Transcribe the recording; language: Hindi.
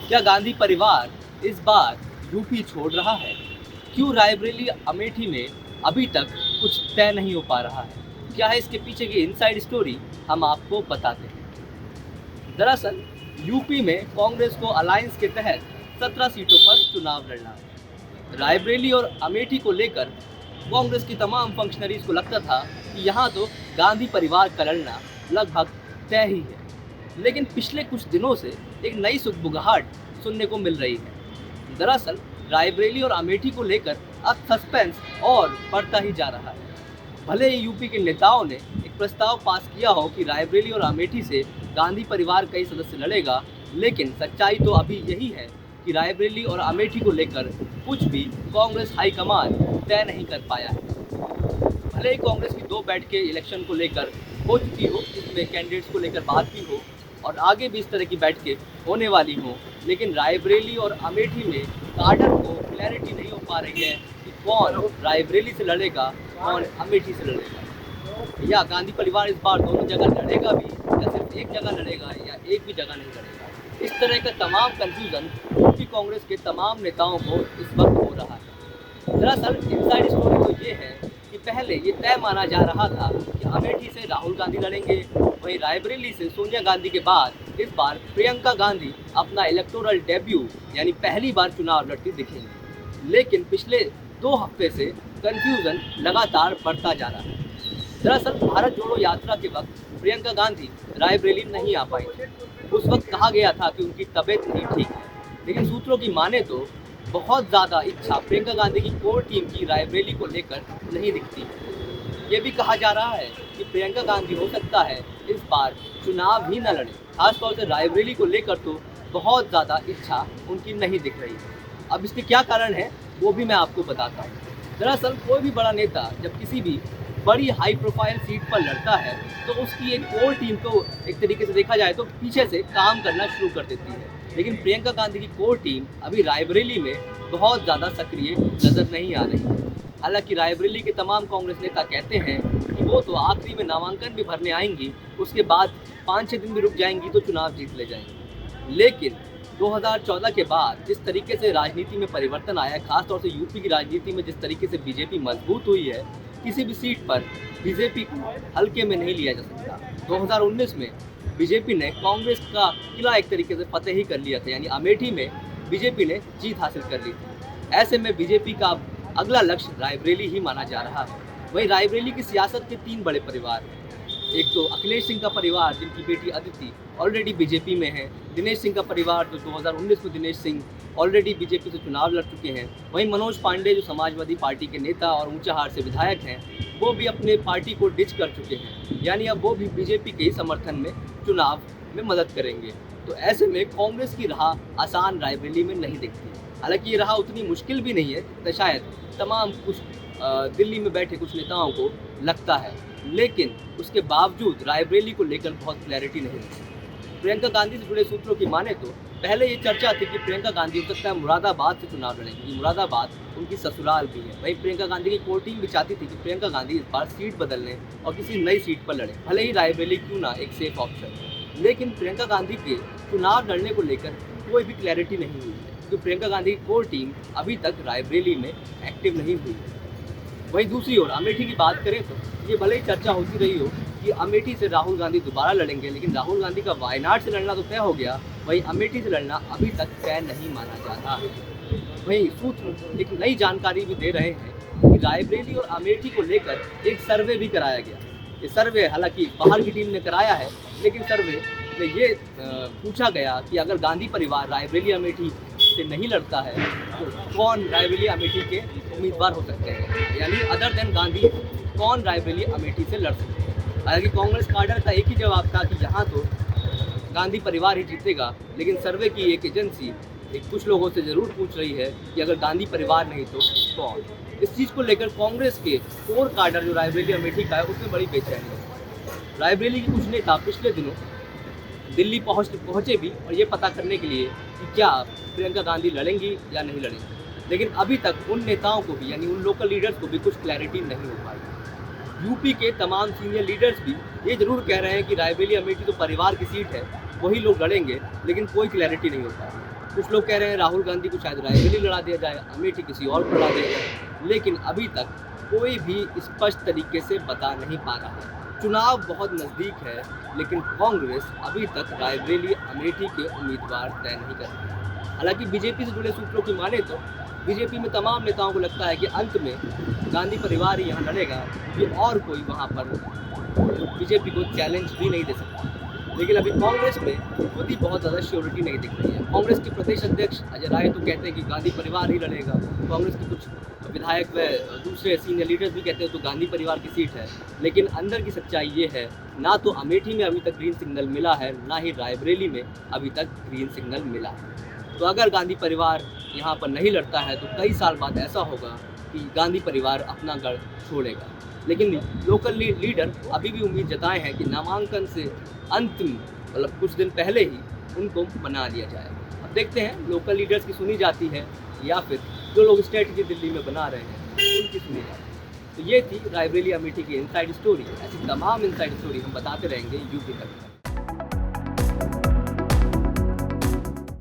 क्या गांधी परिवार इस बार यूपी छोड़ रहा है? क्यों रायबरेली अमेठी में अभी तक कुछ तय नहीं हो पा रहा है? क्या है इसके पीछे की इनसाइड स्टोरी, हम आपको बताते हैं। दरअसल यूपी में कांग्रेस को अलायंस के तहत 17 सीटों पर चुनाव लड़ना है। रायबरेली और अमेठी को लेकर कांग्रेस की तमाम फंक्शनरीज को लगता था कि यहाँ तो गांधी परिवार का लड़ना लगभग तय ही है। लेकिन पिछले कुछ दिनों से एक नई सुगबुगाहट सुनने को मिल रही है। दरअसल रायबरेली और अमेठी को लेकर अब सस्पेंस और बढ़ता ही जा रहा है। भले ही यूपी के नेताओं ने एक प्रस्ताव पास किया हो कि रायबरेली और अमेठी से गांधी परिवार का ही सदस्य लड़ेगा, लेकिन सच्चाई तो अभी यही है कि रायबरेली और अमेठी को लेकर कुछ भी कांग्रेस हाईकमान तय नहीं कर पाया है। भले ही कांग्रेस की 2 बैठकें इलेक्शन को लेकर हो चुकी हो, इसमें कैंडिडेट्स को लेकर बात भी हो और आगे भी इस तरह की बैठकें होने वाली हों, लेकिन रायबरेली और अमेठी में काडर को क्लैरिटी नहीं हो पा रही है कि कौन रायबरेली से लड़ेगा, कौन अमेठी से लड़ेगा। या गांधी परिवार इस बार दोनों जगह लड़ेगा भी, या सिर्फ एक जगह लड़ेगा, या एक भी जगह नहीं लड़ेगा। इस तरह का तमाम कन्फ्यूजन यूपी कांग्रेस के तमाम नेताओं को इस वक्त हो रहा है। दरअसल इनसाइड स्टोरी तो ये है कि पहले ये तय माना जा रहा था कि अमेठी से राहुल गांधी लड़ेंगे, वहीं रायबरेली से सोनिया गांधी के बाद इस बार प्रियंका गांधी अपना इलेक्टोरल डेब्यू यानी पहली बार चुनाव लड़ती दिखेंगी। लेकिन पिछले 2 हफ्ते से कन्फ्यूजन लगातार बढ़ता जा रहा है। दरअसल भारत जोड़ो यात्रा के वक्त प्रियंका गांधी रायबरेली नहीं आ पाई थी। उस वक्त कहा गया था कि उनकी तबीयत नहीं ठीक है, लेकिन सूत्रों की माने तो बहुत ज़्यादा इच्छा प्रियंका गांधी की कोर टीम की रायबरेली को लेकर नहीं दिखती है। ये भी कहा जा रहा है कि प्रियंका गांधी हो सकता है इस बार चुनाव ही न लड़े। खासतौर से रायबरेली को लेकर तो बहुत ज़्यादा इच्छा उनकी नहीं दिख रही है। अब इसके क्या कारण है वो भी मैं आपको बताता हूँ। दरअसल कोई भी बड़ा नेता जब किसी भी बड़ी हाई प्रोफाइल सीट पर लड़ता है तो उसकी एक कोर टीम तो एक तरीके से देखा जाए तो पीछे से काम करना शुरू कर देती है। लेकिन प्रियंका गांधी की कोर टीम अभी रायबरेली में बहुत ज़्यादा सक्रिय नजर नहीं आ रही है। हालांकि रायबरेली के तमाम कांग्रेस नेता कहते हैं कि वो तो आखिरी में नामांकन भी भरने आएंगी, उसके बाद 5-6 दिन भी रुक जाएंगी तो चुनाव जीत ले जाएंगी। लेकिन 2014 के बाद जिस तरीके से राजनीति में परिवर्तन आया है, खासतौर से यूपी की राजनीति में जिस तरीके से बीजेपी मजबूत हुई है, किसी भी सीट पर बीजेपी को हल्के में नहीं लिया जा सकता। 2019 में बीजेपी ने कांग्रेस का किला एक तरीके से फतेह ही कर लिया था, यानी अमेठी में बीजेपी ने जीत हासिल कर ली थी। ऐसे में बीजेपी का अगला लक्ष्य रायबरेली ही माना जा रहा है। वहीं रायबरेली की सियासत के 3 बड़े परिवार हैं। एक तो अखिलेश सिंह का परिवार जिनकी बेटी अदिति ऑलरेडी बीजेपी में है, दिनेश सिंह का परिवार जो 2019 में दिनेश सिंह ऑलरेडी बीजेपी से चुनाव लड़ चुके हैं, वहीं मनोज पांडे जो समाजवादी पार्टी के नेता और ऊंचाहार से विधायक हैं, वो भी अपने पार्टी को डिच कर चुके हैं, यानी अब वो भी बीजेपी के ही समर्थन में चुनाव में मदद करेंगे। तो ऐसे में कांग्रेस की राह आसान रायबरेली में नहीं दिखती। हालांकि ये राह उतनी मुश्किल भी नहीं है तो शायद तमाम कुछ दिल्ली में बैठे कुछ नेताओं को लगता है, लेकिन उसके बावजूद रायबरेली को लेकर बहुत क्लैरिटी नहीं है। प्रियंका गांधी से जुड़े सूत्रों की माने तो पहले ये चर्चा थी कि प्रियंका गांधी हो सकता है मुरादाबाद से चुनाव लड़ेंगी, मुरादाबाद उनकी ससुराल भी है। वहीं प्रियंका गांधी की कोर टीम भी चाहती थी कि प्रियंका गांधी इस बार सीट बदलने और किसी नई सीट पर लड़े, भले ही रायबरेली क्यों ना एक सेफ ऑप्शन है। लेकिन प्रियंका गांधी के चुनाव लड़ने को लेकर कोई भी क्लैरिटी नहीं हुई है, क्योंकि प्रियंका गांधी की कोर टीम अभी तक रायबरेली में एक्टिव नहीं हुई है। वहीं दूसरी ओर अमेठी की बात करें तो ये भले ही चर्चा होती रही हो कि अमेठी से राहुल गांधी दोबारा लड़ेंगे, लेकिन राहुल गांधी का वायनाड से लड़ना तो तय हो गया, वहीं अमेठी से लड़ना अभी तक तय नहीं माना जाता है। वहीं सूत्र एक नई जानकारी भी दे रहे हैं कि रायबरेली और अमेठी को लेकर एक सर्वे भी कराया गया। ये सर्वे हालांकि बाहर की टीम ने कराया है, लेकिन सर्वे में ये पूछा गया कि अगर गांधी परिवार रायबरेली अमेठी से नहीं लड़ता है तो कौन रायबरेली अमेठी के उम्मीदवार हो सकते हैं, यानी अदर देन गांधी कौन रायबरेली अमेठी से लड़ सकते हैं। हालांकि कांग्रेस काडर का एक ही जवाब था कि यहाँ तो गांधी परिवार ही जीतेगा, लेकिन सर्वे की एक एजेंसी कुछ लोगों से ज़रूर पूछ रही है कि अगर गांधी परिवार नहीं तो कौन। इस चीज़ को लेकर कांग्रेस के कोर काडर जो रायबरेली अमेठी का है उसमें बड़ी बेचैनी है। रायबरेली के कुछ नेता पिछले दिनों दिल्ली पहुँचे भी और ये पता करने के लिए कि क्या प्रियंका गांधी लड़ेंगी या नहीं लड़ेंगी, लेकिन अभी तक उन नेताओं को भी यानी उन लोकल लीडर्स को भी कुछ क्लैरिटी नहीं हो पाई। यूपी के तमाम सीनियर लीडर्स भी ये जरूर कह रहे हैं कि रायबरेली अमेठी तो परिवार की सीट है, वही लोग लड़ेंगे, लेकिन कोई क्लैरिटी नहीं हो पाई। कुछ लोग कह रहे हैं राहुल गांधी को शायद रायबरेली लड़ा दिया जाए, अमेठी किसी और को लड़ा दिया जाए, लेकिन अभी तक कोई भी स्पष्ट तरीके से बता नहीं पा रहा है। चुनाव बहुत नज़दीक है, लेकिन कांग्रेस अभी तक रायबरेली अमेठी के उम्मीदवार तय नहीं कर रही है। हालांकि बीजेपी से जुड़े सूत्रों की माने तो बीजेपी में तमाम नेताओं को लगता है कि अंत में गांधी परिवार ही यहाँ लड़ेगा, कि और कोई वहाँ पर बीजेपी को चैलेंज भी नहीं दे सकता। लेकिन अभी कांग्रेस में खुद ही बहुत ज़्यादा श्योरिटी नहीं दिख रही है। कांग्रेस के प्रदेश अध्यक्ष अजय राय तो कहते हैं कि गांधी परिवार ही लड़ेगा, कांग्रेस के कुछ विधायक व दूसरे सीनियर लीडर्स भी कहते हैं तो गांधी परिवार की सीट है। लेकिन अंदर की सच्चाई ये है, ना तो अमेठी में अभी तक ग्रीन सिग्नल मिला है, ना ही रायबरेली में अभी तक ग्रीन सिग्नल मिला है। तो अगर गांधी परिवार यहाँ पर नहीं लड़ता है तो कई साल बाद ऐसा होगा कि गांधी परिवार अपना गढ़ छोड़ेगा। लेकिन लोकल लीडर अभी भी उम्मीद जताए हैं कि नामांकन से अंतिम मतलब कुछ दिन पहले ही उनको बना लिया जाए। अब देखते हैं लोकल लीडर्स की सुनी जाती है या फिर जो लोग स्ट्रेटजी दिल्ली में बना रहे हैं उनकी सुनी जाती है। तो ये थी रायबरेली अमेठी की इनसाइड स्टोरी। ऐसी तमाम इनसाइड स्टोरी हम बताते रहेंगे यूपी तक।